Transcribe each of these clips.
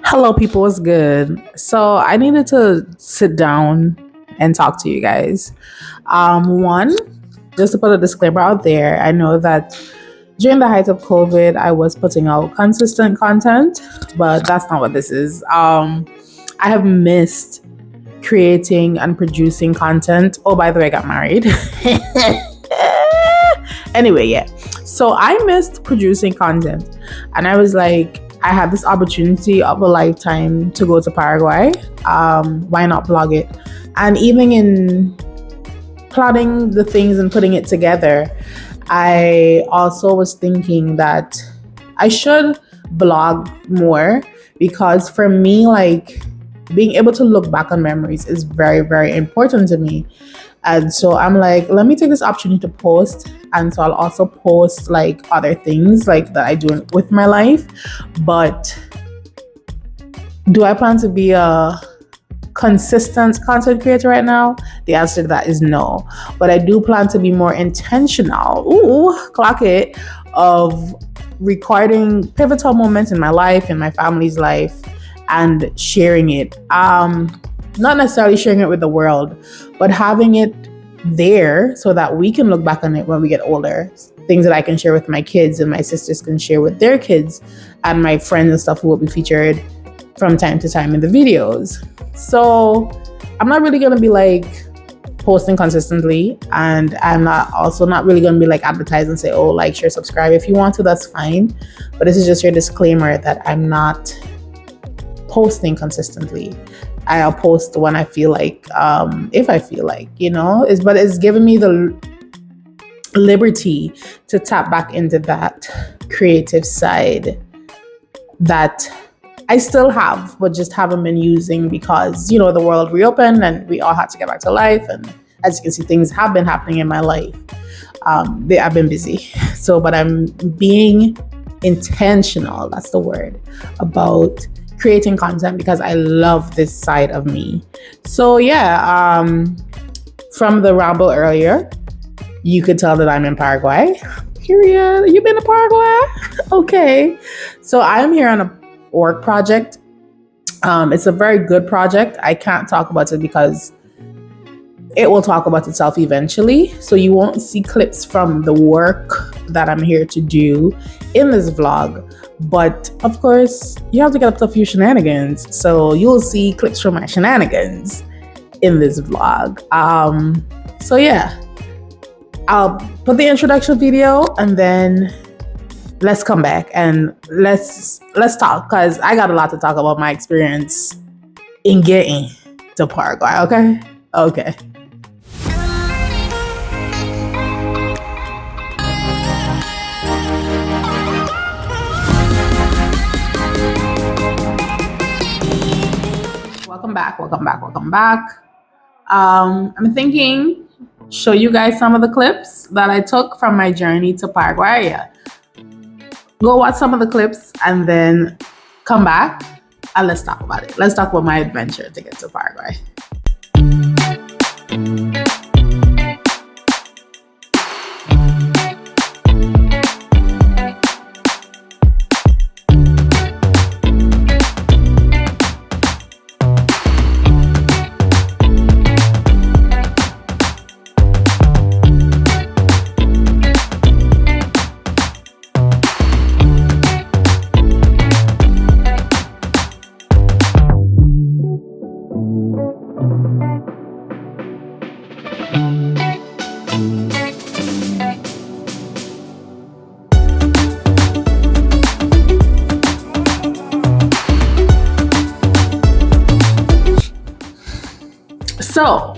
Hello, people. What's good? So I needed to sit down and talk to you guys. One, just to put a disclaimer out there, I know that during the height of COVID, I was putting out consistent content, but that's not what this is. I have missed creating and producing content. Oh, by the way, I got married. Anyway, yeah. So I missed producing content, and I was like, I had this opportunity of a lifetime to go to Paraguay. Why not blog it? And even in plotting the things and putting it together, I also was thinking that I should blog more because for me, like being able to look back on memories is very, very important to me. And so I'm like, let me take this opportunity to post. And so I'll also post like other things like that I do with my life. But do I plan to be a consistent content creator right now? The answer to that is no. But I do plan to be more intentional. Ooh, clock it. Of recording pivotal moments in my life, in my family's life, and sharing it. Not necessarily sharing it with the world, but having it there so that we can look back on it when we get older. Things that I can share with my kids and my sisters can share with their kids and my friends and stuff who will be featured from time to time in the videos. So I'm not really going to be like posting consistently, and I'm not really going to be like advertise and say, oh, like, share, subscribe. If you want to, that's fine. But this is just your disclaimer that I'm not posting consistently. I'll post when I feel like, if I feel like, but it's given me the liberty to tap back into that creative side that I still have, but just haven't been using because, the world reopened and we all had to get back to life. And as you can see, things have been happening in my life. I've been busy. So, but I'm being intentional, that's the word, about creating content because I love this side of me. So yeah, from the ramble earlier, you could tell that I'm in Paraguay. Period. You been to Paraguay? Okay. So I'm here on a work project. It's a very good project. I can't talk about it because it will talk about itself eventually. So you won't see clips from the work that I'm here to do in this vlog. But of course, you have to get up to a few shenanigans. So you'll see clips from my shenanigans in this vlog. So yeah, I'll put the introduction video and then let's come back and let's talk, because I got a lot to talk about my experience in getting to Paraguay. Okay. Welcome back. I'm thinking show you guys some of the clips that I took from my journey to Paraguay. Go watch some of the clips and then come back and let's talk about it. Let's talk about my adventure to get to Paraguay. So,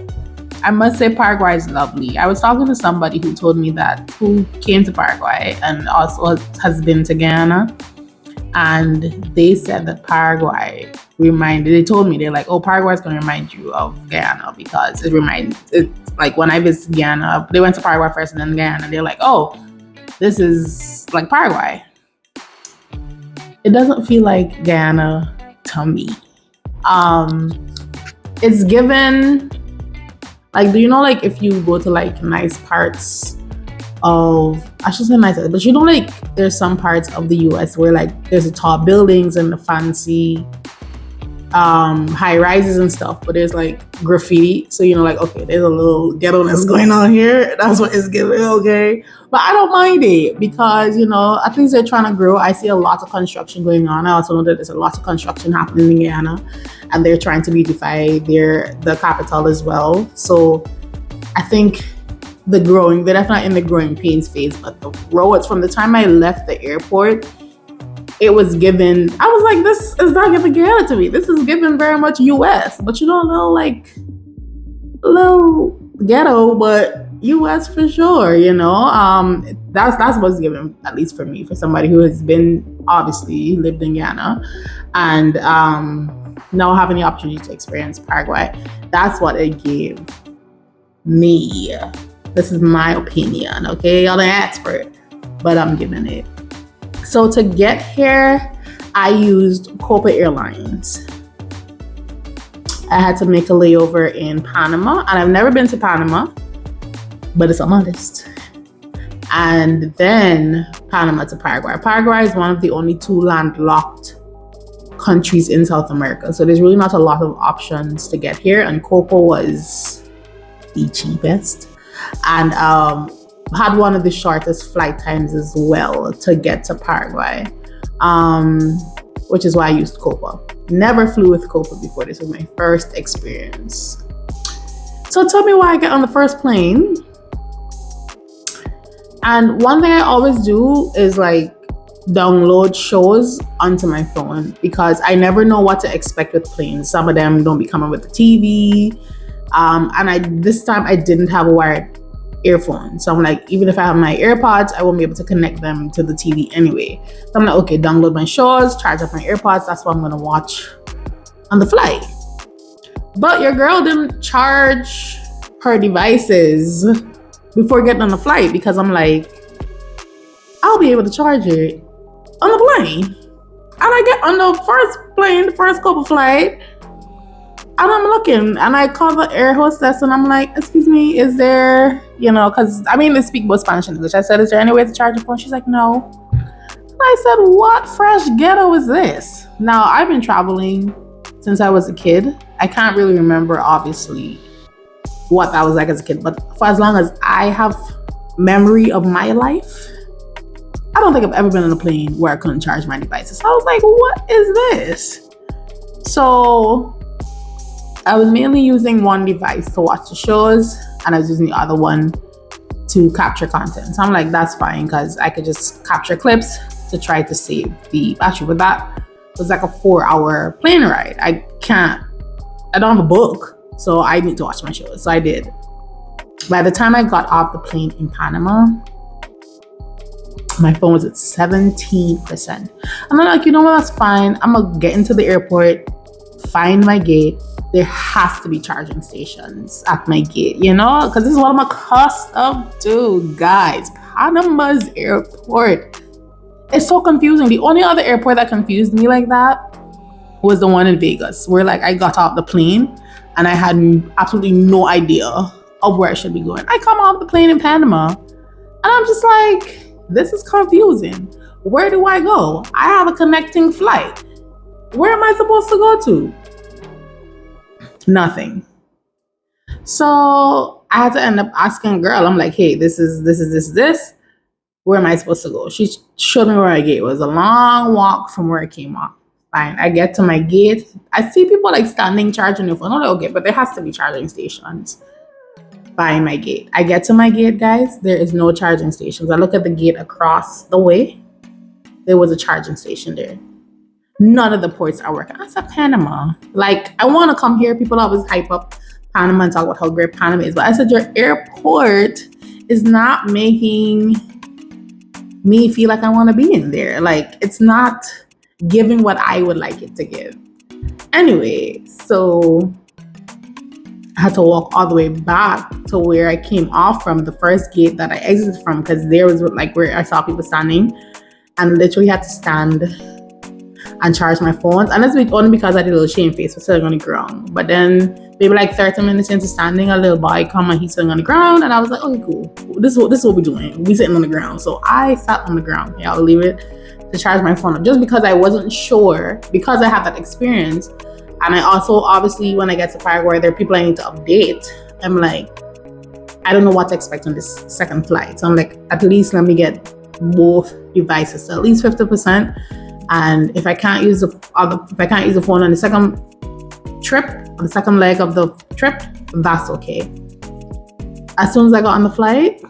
I must say Paraguay is lovely. I was talking to somebody who told me that, who came to Paraguay and also has been to Guyana. And they said that Paraguay they told me, they're like, oh, Paraguay is going to remind you of Guyana because it's like when I visited Guyana, they went to Paraguay first and then Guyana. They're like, oh, this is like Paraguay. It doesn't feel like Guyana to me. It's given, like, do you know, like, if you go to like nice parts of, I should say nice, but like there's some parts of the US where like there's the tall buildings and the fancy high rises and stuff, but there's like graffiti. So, like, okay, there's a little ghetto-ness going on here. That's what it's giving, okay? But I don't mind it because, at least they're trying to grow. I see a lot of construction going on. I also know that there's a lot of construction happening in Guyana, and they're trying to beautify the capital as well. So I think they're definitely in the growing pains phase, but the roads, from the time I left the airport, it was given, I was like, this is not giving Guyana to me. This is given very much US, but a little ghetto, but US for sure, that's what's given, at least for me, for somebody who has obviously lived in Guyana and now having the opportunity to experience Paraguay. That's what it gave me. This is my opinion, okay? Y'all an expert, but I'm giving it. So to get here, I used Copa Airlines. I had to make a layover in Panama, and I've never been to Panama, but it's on my list. And then Panama to Paraguay. Paraguay is one of the only 2 landlocked countries in South America, so there's really not a lot of options to get here, and Copa was the cheapest, and had one of the shortest flight times as well to get to Paraguay, which is why I used Copa. Never flew with Copa before. This was my first experience. So tell me why I get on the first plane. And one thing I always do is like download shows onto my phone because I never know what to expect with planes. Some of them don't be coming with the TV. And this time I didn't have a wired earphone. So I'm like, even if I have my AirPods, I won't be able to connect them to the TV anyway. So I'm like, okay, download my shows, charge up my AirPods. That's what I'm going to watch on the flight. But your girl didn't charge her devices before getting on the flight because I'm like, I'll be able to charge it on the plane. And I get on the first Copa flight, and I'm looking, and I call the air hostess, and I'm like, excuse me, is there, because they speak both Spanish and English. I said, is there any way to charge your phone? She's like, no. I said, what fresh ghetto is this? Now, I've been traveling since I was a kid. I can't really remember, obviously, what that was like as a kid, but for as long as I have memory of my life, I don't think I've ever been on a plane where I couldn't charge my devices. So I was like, what is this? So I was mainly using one device to watch the shows, and I was using the other one to capture content. So I'm like, that's fine, because I could just capture clips to try to save the battery. But that was like a 4-hour plane ride. I don't have a book, so I need to watch my shows. So I did. By the time I got off the plane in Panama, my phone was at 17%. And I'm like, you know what, that's fine. I'm gonna get into the airport, find my gate. There has to be charging stations at my gate, because this is what I'm accustomed to, guys. Panama's airport is so confusing. The only other airport that confused me like that was the one in Vegas, where like I got off the plane and I had absolutely no idea of where I should be going. I come off the plane in Panama and I'm just like, this is confusing. Where do I go? I have a connecting flight. Where am I supposed to go to? Nothing. So I had to end up asking a girl. I'm like, hey, this. Where am I supposed to go? She showed me where my gate was. A long walk from where I came off. Fine. I get to my gate. I see people like standing charging their phone. I'm like, okay, but there has to be charging stations by my gate. I get to my gate, guys. There is no charging stations. I look at the gate across the way. There was a charging station there. None of the ports are working. I said, Panama. Like, I want to come here. People always hype up Panama and talk about how great Panama is. But I said, your airport is not making me feel like I want to be in there. Like, it's not giving what I would like it to give. Anyway, so I had to walk all the way back to where I came off from, the first gate that I exited from, because there was like where I saw people standing, and literally had to stand and charge my phones. And that's only because I did a little shame face for sitting on the ground. But then maybe like 30 minutes into standing, a little boy come and he's sitting on the ground, and I was like, okay, cool. This is what we're doing. We sitting on the ground. So I sat on the ground. Yeah, I'll leave it to charge my phone up, just because I wasn't sure, because I had that experience. And I also, obviously, when I get to Paraguay, there are people I need to update. I'm like, I don't know what to expect on this second flight. So I'm like, at least let me get both devices to at least 50%. And if I can't use the phone on the second trip, on the second leg of the trip, that's okay. As soon as I got on the flight,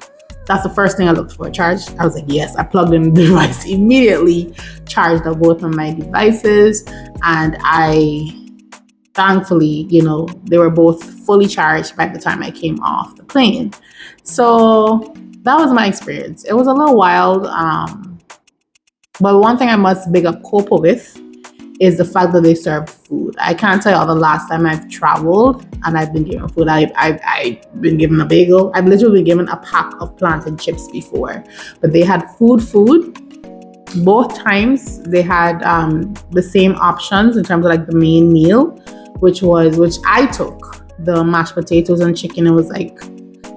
that's the first thing I looked for, a charge. I was like, yes, I plugged in the device immediately, charged up both of my devices, and thankfully, they were both fully charged by the time I came off the plane. So that was my experience. It was a little wild, but one thing I must big up Copa with is the fact that they serve food. I can't tell you the last time I've traveled and I've been given food. I've been given a bagel. I've literally been given a pack of plantain chips before. But they had food. Both times they had the same options in terms of like the main meal, which I took. The mashed potatoes and chicken.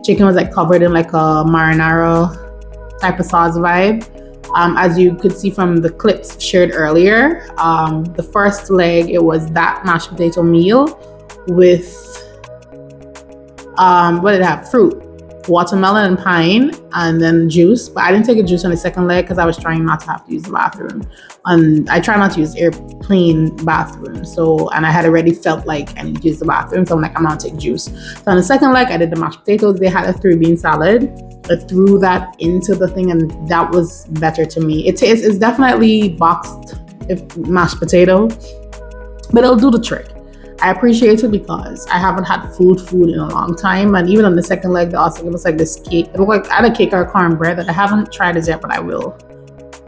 Chicken was like covered in like a marinara type of sauce vibe. As you could see from the clips shared earlier, the first leg, it was that mashed potato meal with, what did it have? Fruit, watermelon and pine, and then juice. But I didn't take a juice on the second leg because I was trying not to have to use the bathroom. And I try not to use airplane bathroom. And I had already felt like I need to use the bathroom. So I'm like, I'm not taking juice. So on the second leg, I did the mashed potatoes. They had a 3-bean salad. I threw that into the thing, and that was better to me. It's definitely boxed mashed potato, but it'll do the trick. I appreciate it because I haven't had food in a long time. And even on the second leg, they also give us like this cake. It looked like I had a cake or cornbread that I haven't tried it yet, but I will,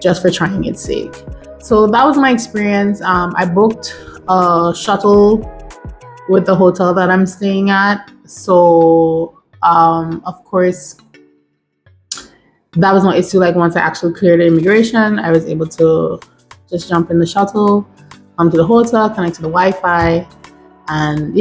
just for trying its sake. So that was my experience. I booked a shuttle with the hotel that I'm staying at. So, of course, that was no issue. Like once I actually cleared the immigration, I was able to just jump in the shuttle, come to the hotel, connect to the Wi-Fi, and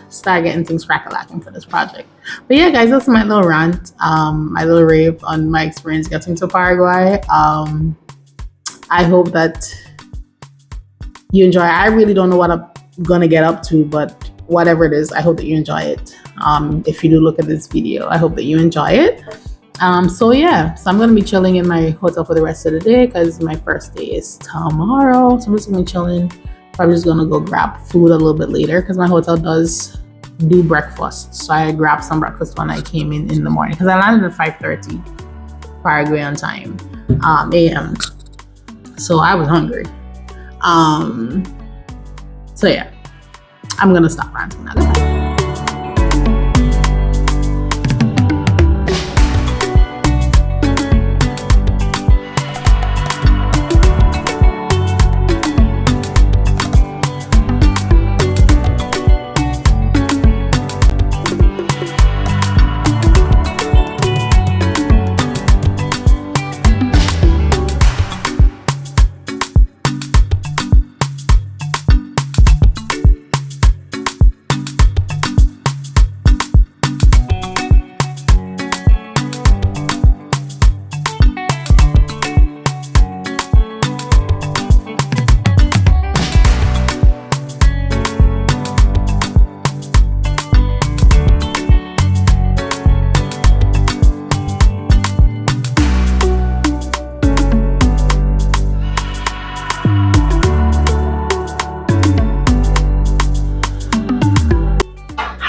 start getting things crack-a-lacking for this project. But yeah, guys, that's my little rant, my little rave on my experience getting to Paraguay. I hope that you enjoy. I really don't know what I'm gonna get up to, but whatever it is, I hope that you enjoy it. If you do look at this video, I hope that you enjoy it. So I'm gonna be chilling in my hotel for the rest of the day because my first day is tomorrow. So I'm just gonna be chilling. Probably just gonna go grab food a little bit later because my hotel does do breakfast. So I grabbed some breakfast when I came in the morning because I landed at 5:30 Paraguay on time, a.m. So I was hungry. I'm gonna stop ranting now. Goodbye.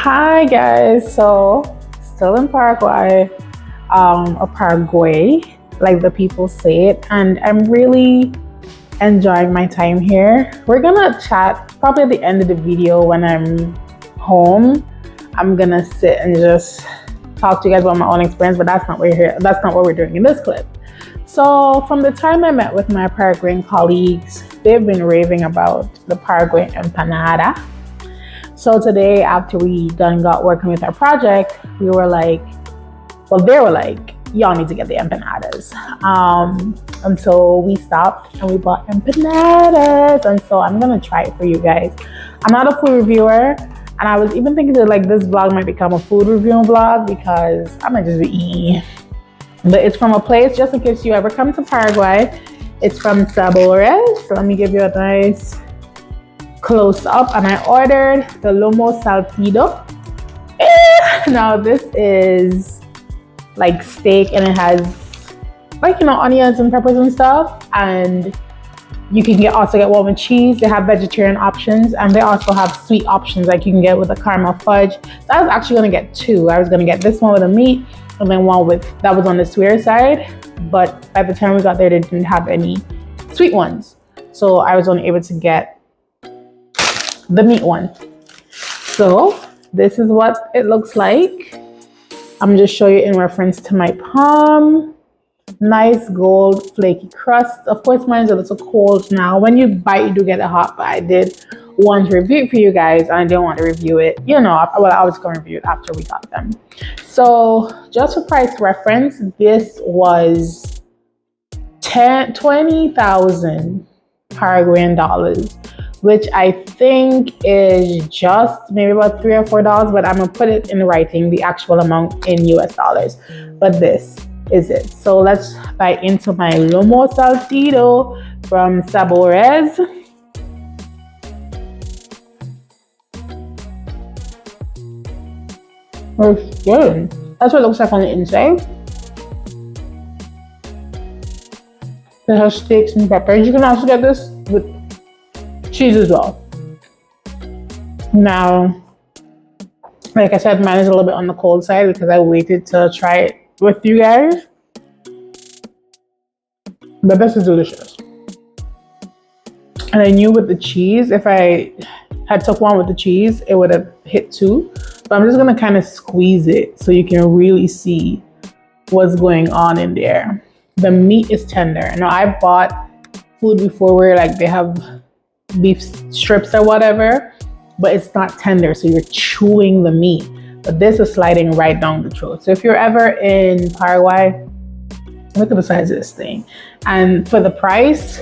Hi guys, so still in Paraguay, or Paraguay, like the people say it, and I'm really enjoying my time here. We're gonna chat probably at the end of the video when I'm home. I'm gonna sit and just talk to you guys about my own experience, but that's not what we're doing in this clip. So from the time I met with my Paraguayan colleagues, they've been raving about the Paraguayan empanada. So today, after we got working with our project, they were like, y'all need to get the empanadas. And so we stopped and we bought empanadas. And so I'm gonna try it for you guys. I'm not a food reviewer, and I was even thinking that like this vlog might become a food reviewing vlog because I might just be eating. But it's from a place, just in case you ever come to Paraguay, it's from Sabores. So let me give you a nice close up, and I ordered the lomo saltido. Now this is like steak, and it has like, you know, onions and peppers and stuff, and you can also get one with cheese. They have vegetarian options, and they also have sweet options like you can get with a caramel fudge. So I was actually gonna get two. I was gonna get this one with a meat, and then one with that was on the sweeter side. But by the time we got there, they didn't have any sweet ones, so I was only able to get the meat one. So this is what it looks like. I'm just show you in reference to my palm. Nice gold flaky crust. Of course, mine's a little cold now. When you bite, you do get it hot, but I did want to review it for you guys, and I didn't want to review it, you know, well, I was going to review it after we got them. So just for price reference, this was 20,000 Paraguayan dollars, which I think is just maybe about $3 or $4, but I'm gonna put it in writing, the actual amount in US dollars. But this is it. So let's bite into my lomo saltido from Sabores. It's good. That's what it looks like on the inside. It has steaks and peppers. You can also get this with cheese as well. Now, like I said, mine is a little bit on the cold side because I waited to try it with you guys. But this is delicious. And I knew with the cheese, if I had took one with the cheese, it would have hit two. But I'm just gonna kind of squeeze it so you can really see what's going on in there. The meat is tender. Now I bought food before where like they have beef strips or whatever, but it's not tender, so you're chewing the meat. But this is sliding right down the throat. So if you're ever in Paraguay, look at the size of this thing. And for the price,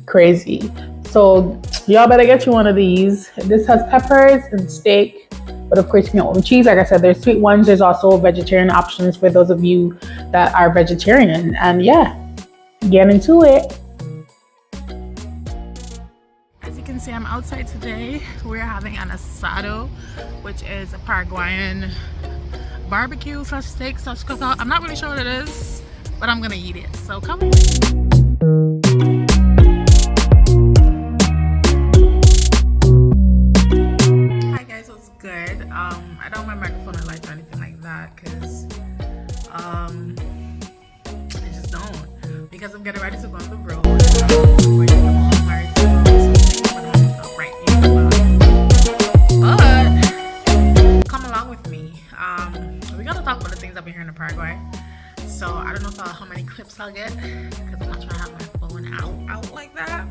crazy. So y'all better get you one of these. This has peppers and steak, but of course you can get one with cheese. Like I said, there's sweet ones. There's also vegetarian options for those of you that are vegetarian. And yeah, get into it. As you can see, I'm outside today. We're having an asado, which is a Paraguayan barbecue / steak / cookout. I'm not really sure what it is, but I'm gonna eat it. So come on. Hi guys, what's good? I don't have my microphone or lights or anything like that because I just don't, because I'm getting ready to go on the road. But come along with me. We're gonna talk about the things I've been hearing in Paraguay. So I don't know how many clips I'll get because I'm not trying to have my phone out like that.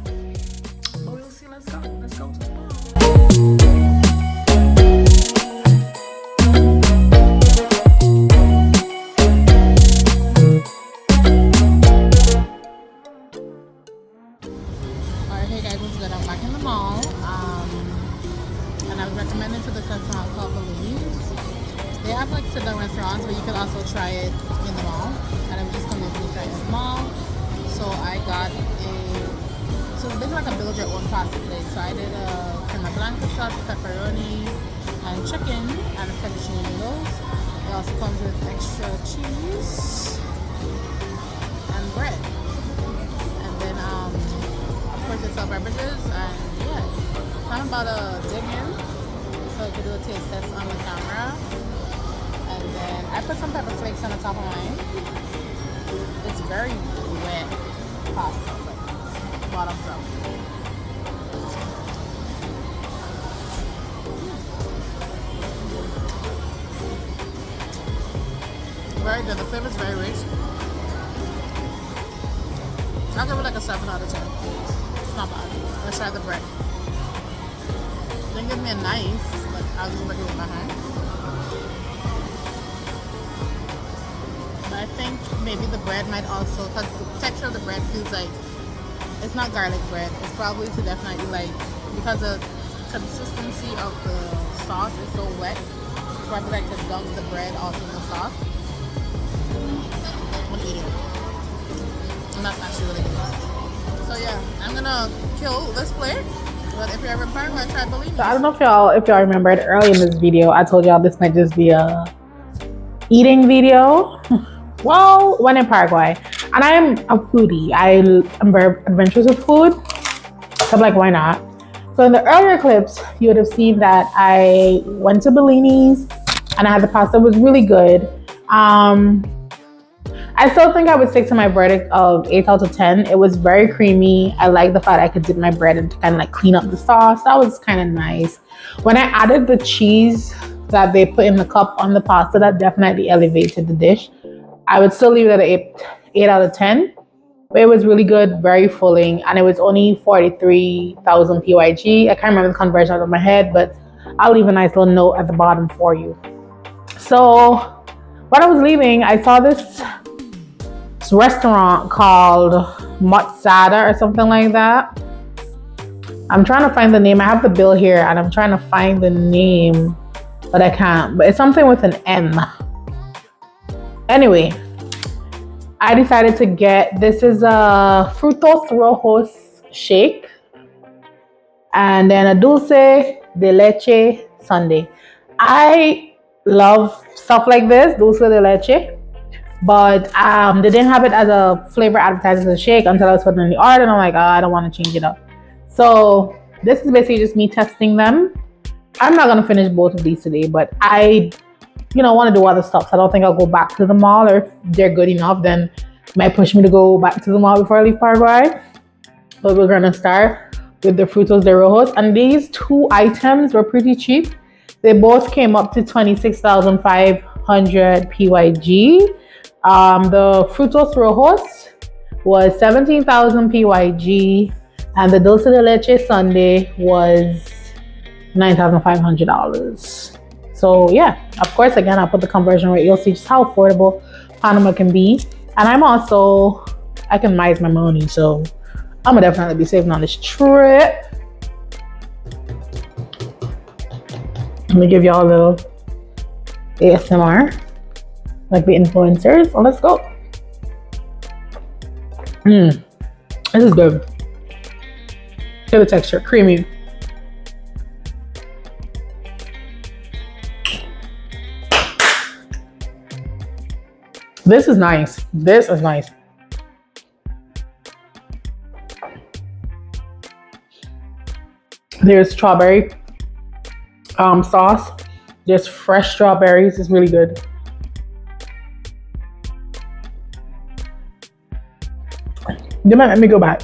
But we'll see. Let's go to the mall. Alright, hey guys, what's good? I'm back in the mall. And I was recommended to this restaurant called Balloons. They have like sit-down restaurants, but you can also try it in the mall. And I was just convinced to try it in the mall. So I got so it's basically like a build your own pasta plate. So I did a crema blanca sauce, pepperoni, and chicken, and fettuccine noodles. It also comes with extra cheese and bread. And then of course they sell beverages, and yeah. So I'm about to dig in so I can do a taste test on the camera. And then I put some pepper flakes on the top of mine. It's very wet pasta, but bottoms up. Very good. The flavor is very rich. I'll give it like a 7 out of 10. It's not bad. Let's try the bread. They didn't give me a knife, but I'll just look at it with my hand. I think maybe the bread might also, because the texture of the bread feels like it's not garlic bread. It's probably to definitely like, because the consistency of the sauce is so wet, it's probably like to dunk the bread also in the sauce. I'm gonna eat it. And that's actually really good. So yeah, I'm gonna kill this plate But if you're ever in Paraguay, try believe. So I don't know if y'all remembered early in this video, I told y'all this might just be a eating video. Well, when in Paraguay, and I am a foodie. I am very adventurous with food. So I'm like, why not? So in the earlier clips, you would have seen that I went to Bellini's and I had the pasta. It was really good. I still think I would stick to my verdict of 8 out of 10. It was very creamy. I like the fact I could dip my bread and kind of like clean up the sauce. That was kind of nice. When I added the cheese that they put in the cup on the pasta, that definitely elevated the dish. I would still leave it at 8 out of 10. But it was really good, very filling, and it was only 43,000 PYG. I can't remember the conversion out of my head, but I'll leave a nice little note at the bottom for you. So when I was leaving, I saw this restaurant called Mozzada or something like that. I'm trying to find the name. I have the bill here and I'm trying to find the name, but I can't. But it's something with an M. Anyway, I decided to get, this is a Frutos Rojos shake and then a dulce de leche sundae. I love stuff like this, dulce de leche, but they didn't have it as a flavor advertised as a shake until I was putting in the order, and I'm like, oh, I don't want to change it up. So this is basically just me testing them. I'm not gonna finish both of these today, but I want to do other stuff. So I don't think I'll go back to the mall, or if they're good enough, then it might push me to go back to the mall before I leave Paraguay. But we're gonna start with the Frutos de Rojos, and these two items were pretty cheap. They both came up to 26,500 PYG. The Frutos Rojos was 17,000 PYG, and the Dulce de Leche Sundae was $9,500. So yeah, of course, again, I'll put the conversion rate. You'll see just how affordable Panama can be. And I can mize my money, so I'm gonna definitely be saving on this trip. Let me give y'all a little ASMR, like the influencers. So let's go. This is good. Look at the texture, creamy. This is nice. This is nice. There's strawberry sauce. There's fresh strawberries. It's really good. They might let me go back.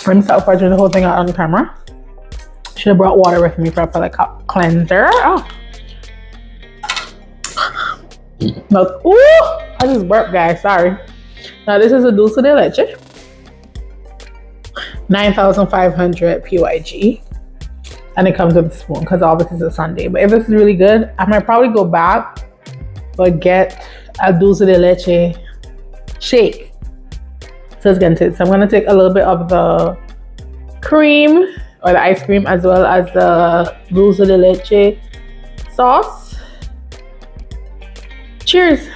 Let me start filtering the whole thing out on the camera. Should have brought water with me for a palate cleanser. Oh. No, ooh, I just burped, guys. Sorry. Now this is a dulce de leche, 9,500 PYG, and it comes with a spoon because all this is a sundae. But if this is really good, I might probably go back but get a dulce de leche shake. So it's gonna take. So I'm gonna take a little bit of the cream or the ice cream as well as the dulce de leche sauce. Cheers.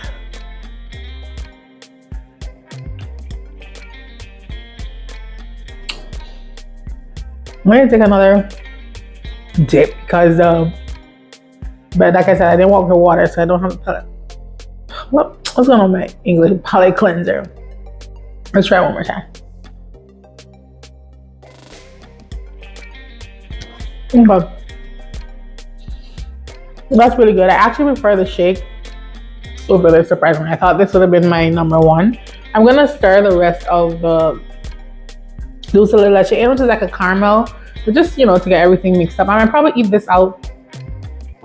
I'm gonna take another dip because but like I said, I didn't walk with water, so I don't have a palate. What's going on with my English palate cleanser? Let's try it one more time. Okay. That's really good. I actually prefer the shake over this, surprisingly. I thought this would have been my number one. I'm gonna stir the rest of the dulce de leche in, which is like a caramel, but just to get everything mixed up. I might probably eat this out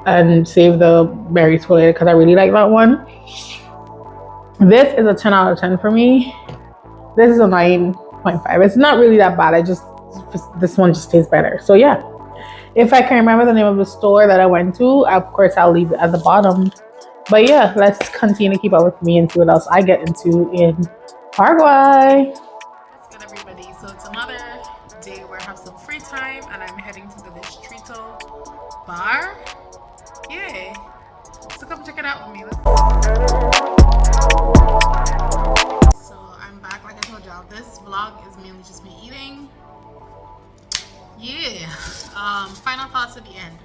and save the berries for later because I really like that one. This is a 10 out of 10 for me. This is a 9.5. It's not really that bad. This one just tastes better. So yeah, if I can remember the name of the store that I went to, of course I'll leave it at the bottom. But yeah, let's continue to keep up with me and see what else I get into in Paraguay. What's good, everybody? So it's another day where I have some free time and I'm heading to the Distrito bar. Yay! So come check it out with me. So I'm back, like I told told y'all, this vlog is mainly just me eating. Yeah. Final thoughts at the end.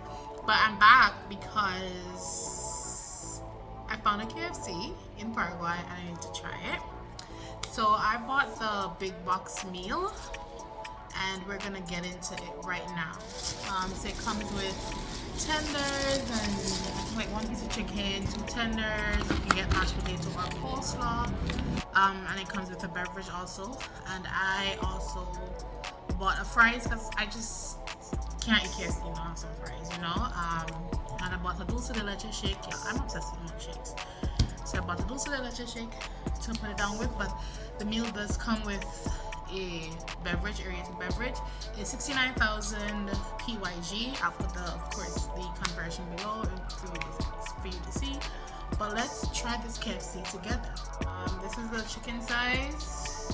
But I'm back because I found a KFC in Paraguay and I need to try it. So I bought the big box meal and we're gonna get into it right now. So it comes with tenders and like one piece of chicken, 2 tenders. You can get mashed potato or coleslaw. And it comes with a beverage also. And I also bought a fries because I just can't eat KFC and not have some fries, you know. And I bought a dulce de leche shake. Yeah, I'm obsessed with milkshakes. So I bought a dulce de leche shake to put it down with, but the meal does come with a beverage, aerated beverage. It's 69,000 PYG. I'll put of course the conversion below for you to see. But let's try this KFC together. This is the chicken size.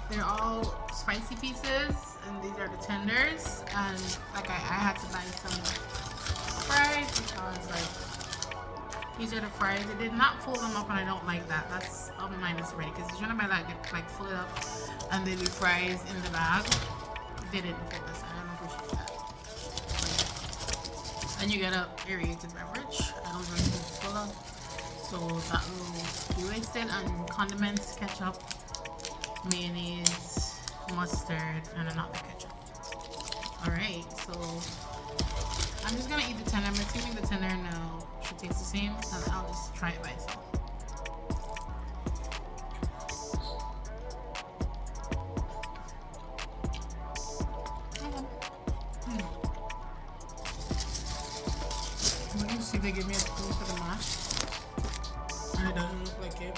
They're all spicy pieces, and these are the tenders. And like I had to buy some fries because like these are the fries. They did not fold them up, and I don't like that. That's on my minus already because you're gonna buy like fold it up and they leave fries in the bag. They didn't fold this. I don't appreciate that. And you get a aerated beverage. I don't drink Coca-Cola, so that will be wasted. And condiments, ketchup, mayonnaise, mustard, and another ketchup. Alright, so I'm just gonna eat the tender. I'm assuming the tender now should taste the same, and I'll just try it by itself. Let me see if they give me a spoon for the mash. And it doesn't look like it.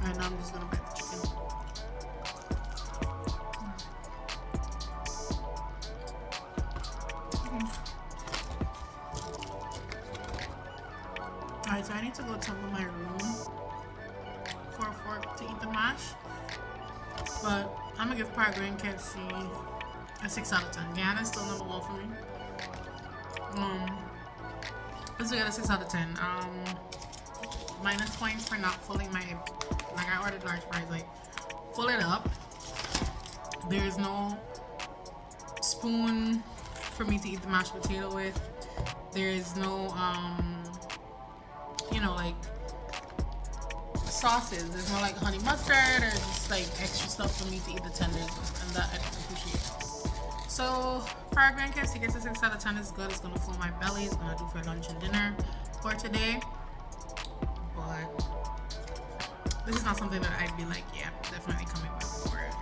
And now I'm just gonna bite the chicken. Alright, so I need to go to my room for a fork to eat the mash. But I'm gonna give Paraguayan KFC a 6 out of 10. Guyana is still number 1 for me. Let's get a 6 out of 10. Minus points for not filling my, like I ordered large fries, like fill it up. There's no spoon for me to eat the mashed potato with. There is no you know, like sauces. There's no like honey mustard or just like extra stuff for me to eat the tenders with, and that I appreciate. So Paraguayan KFC gets a 6 out of 10. It's good. It's gonna fill my belly. It's gonna do for lunch and dinner for today. But this is not something that I'd be like, yeah, definitely coming back for it.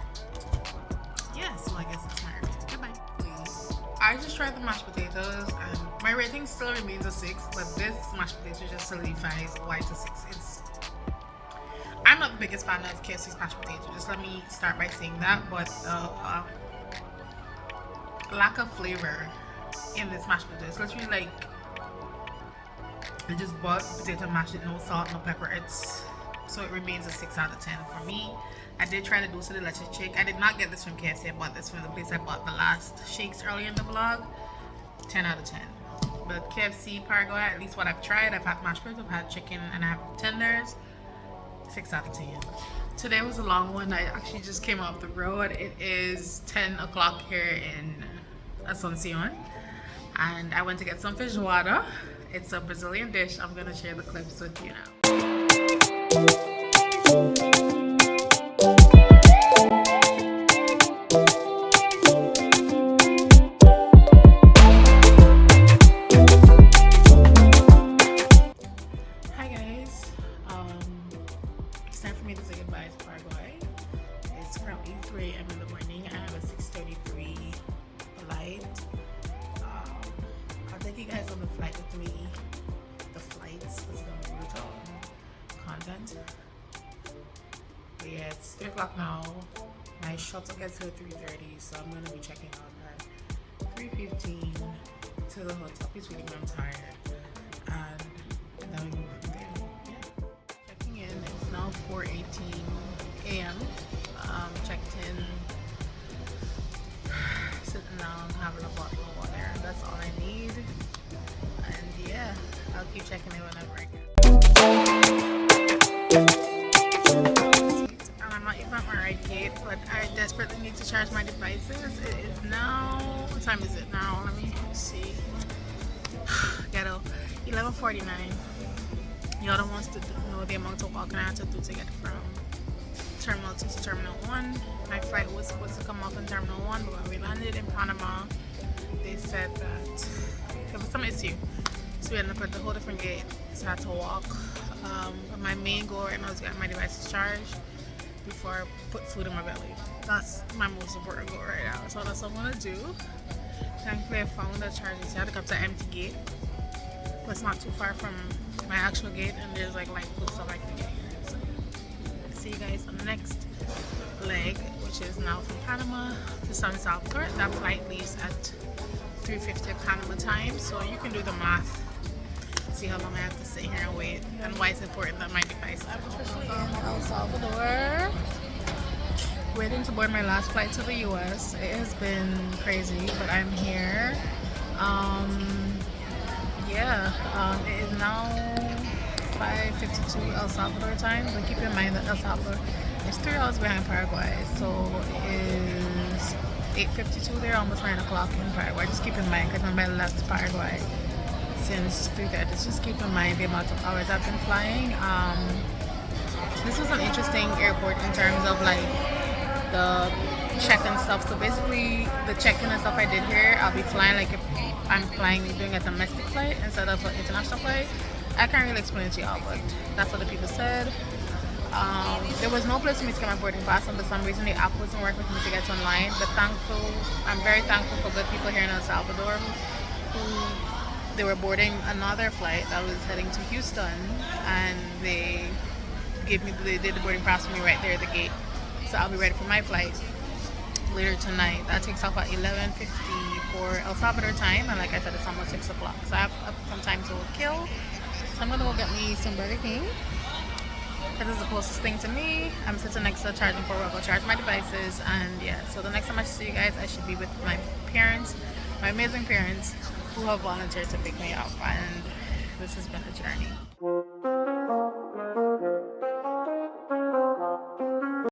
Yeah, so I guess that's my review. Goodbye. Please. I just tried the mashed potatoes and my rating still remains a 6, but this mashed potato just solidifies why it's a 6. I'm not the biggest fan of KFC's mashed potato. Just let me start by saying that, but lack of flavor in this mashed potato. It's literally like I just bought potato mashed with no salt, no pepper. So it remains a 6 out of 10 for me. I did try the dulce de leche shake. I did not get this from KFC. I bought this from the place I bought the last shakes earlier in the vlog. 10 out of 10. But KFC Paraguay, at least what I've tried, I've had mashed potatoes, I've had chicken, and I have tenders. 6 out of 10. Today was a long one. I actually just came off the road. It is 10 o'clock here in Asunción, and I went to get some feijoada. It's a Brazilian dish. I'm gonna share the clips with you now. Hi guys, it's time for me to say goodbye to Paraguay. It's currently 3 a.m. in the morning. I have a 6:33 flight. I'll take you guys on the flight with me. The flights is gonna be brutal content. But yeah, it's 3 o'clock now. My shuttle gets here at 3:30, so I'm gonna be checking out at 3:15 to the hotel. Please really, I'm tired. And then we move from there. Yeah. Checking in. It's now 4:18 a.m. Checked in. Sitting down, having a bottle of water. That's all I need. And yeah, I'll keep checking it whenever I can. but I desperately need to charge my devices. It is now, what time is it now? Let me see. Ghetto, 11:49. Y'all don't want to know the amount of walking I had to do to get from Terminal 2 to Terminal 1. My flight was supposed to come off in Terminal 1, but when we landed in Panama, they said that there was some issue. So we ended up at a whole different gate, so I had to walk. But my main goal right now is to get my devices charged before I put food in my belly. That's my most important goal right now. So that's what I'm gonna do. Thankfully I found a charging station. I had to come to an empty gate, but it's not too far from my actual gate, and there's like light food stuff I can get here. So see you guys on the next leg, which is now from Panama to San Salvador. That flight leaves at 3:50 Panama time, so you can do the math. See how long I have to sit here and wait, and why it's important that my device. I'm officially in El Salvador, waiting to board my last flight to the US. It has been crazy, but I'm here. It is now 5:52 El Salvador time, but keep in mind that El Salvador is 3 hours behind Paraguay, so it is 8:52 there, almost 9 o'clock in Paraguay. Just keep in mind, because remember I left Paraguay since 3:30. Just keep in mind the amount of hours I've been flying. This was an interesting airport in terms of like the check-in stuff. So basically the check-in and stuff I did here, I'll be flying like if I'm doing a domestic flight instead of an international flight. I can't really explain it to y'all, but that's what the people said. There was no place for me to get my boarding pass, and for some reason the app wasn't working for me to get online. But I'm very thankful for good people here in El Salvador who they were boarding another flight that was heading to Houston, and they did the boarding pass for me right there at the gate. So I'll be ready for my flight later tonight. That takes off at 11:54 El Salvador time, and like I said, it's almost 6 o'clock. So I have some time to kill. So I'm gonna go get me some Burger King. This is the closest thing to me. I'm sitting next to the charging port where I'll go charge my devices, and yeah, so the next time I see you guys, I should be with my parents, my amazing parents, who have volunteered to pick me up, and this has been a journey.